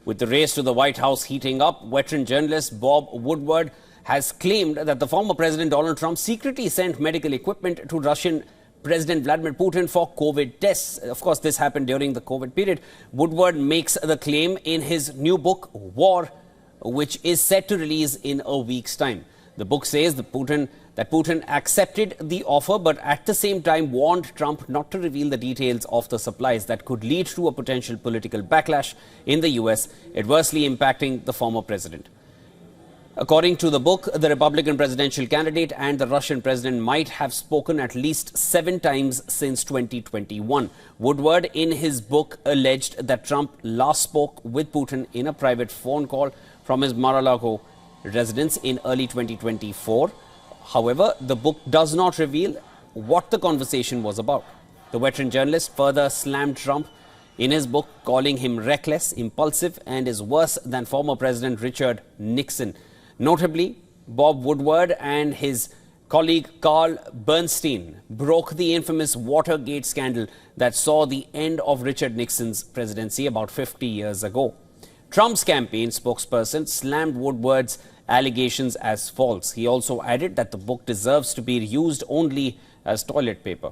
With the race to the White House heating up, veteran journalist Bob Woodward has claimed that the former President Donald Trump secretly sent medical equipment to Russian President Vladimir Putin for COVID tests. Of course, this happened during the COVID period. Woodward makes the claim in his new book, War, which is set to release in a week's time. The book says that Putin accepted the offer, but at the same time warned Trump not to reveal the details of the supplies that could lead to a potential political backlash in the US, adversely impacting the former president. According to the book, the Republican presidential candidate and the Russian president might have spoken at least 7 times since 2021. Woodward, in his book, alleged that Trump last spoke with Putin in a private phone call from his Mar-a-Lago residence in early 2024. However, the book does not reveal what the conversation was about. The veteran journalist further slammed Trump in his book, calling him reckless, impulsive, and is worse than former President Richard Nixon. Notably, Bob Woodward and his colleague Carl Bernstein broke the infamous Watergate scandal that saw the end of Richard Nixon's presidency about 50 years ago. Trump's campaign spokesperson slammed Woodward's allegations as false. He also added that the book deserves to be used only as toilet paper.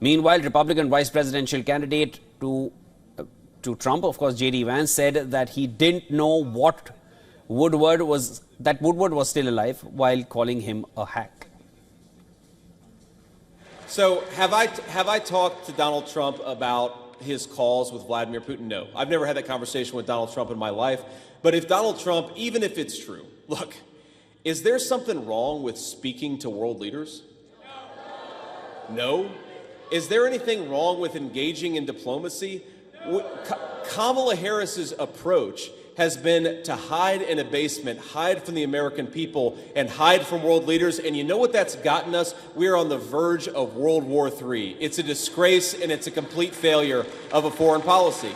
Meanwhile, Republican vice presidential candidate to Trump, of course, J.D. Vance, said that he didn't know that Woodward was still alive, while calling him a hack. So have I talked to Donald Trump about his calls with Vladimir Putin? No. I've never had that conversation with Donald Trump in my life. But if Donald Trump, even if it's true, look, is there something wrong with speaking to world leaders? No? Is there anything wrong with engaging in diplomacy? Kamala Harris's approach has been to hide in a basement, hide from the American people, and hide from world leaders. And you know what that's gotten us? We're on the verge of World War III. It's a disgrace, and it's a complete failure of a foreign policy.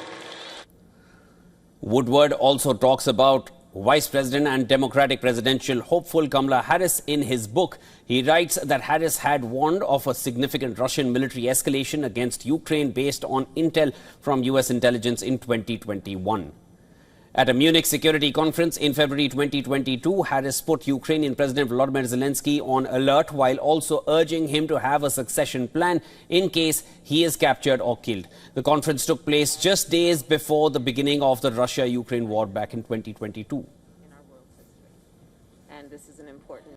Woodward also talks about Vice President and Democratic presidential hopeful Kamala Harris in his book. He writes that Harris had warned of a significant Russian military escalation against Ukraine based on intel from US intelligence in 2021. At a Munich security conference in February 2022, Harris put Ukrainian President Vladimir Zelensky on alert while also urging him to have a succession plan in case he is captured or killed. The conference took place just days before the beginning of the Russia-Ukraine war back in 2022. In our world history. And this is an important